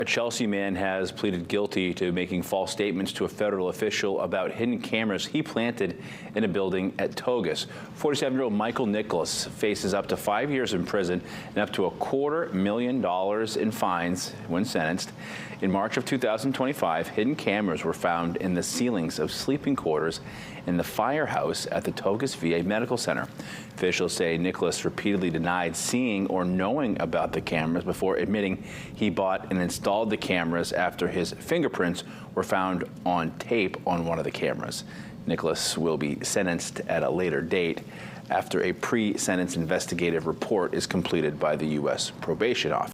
A Chelsea man has pleaded guilty to making false statements to a federal official about hidden cameras he planted in a building at Togus. 47-year-old Michael Nicholas faces up to 5 years in prison and up to $250,000 in fines when sentenced. In March of 2025, hidden cameras were found in the ceilings of sleeping quarters in the firehouse at the Togus VA Medical Center. Officials say Nicholas repeatedly denied seeing or knowing about the cameras before admitting he bought and installed the cameras after his fingerprints were found on tape on one of the cameras. Nicholas will be sentenced at a later date after a pre-sentence investigative report is completed by the U.S. Probation Office.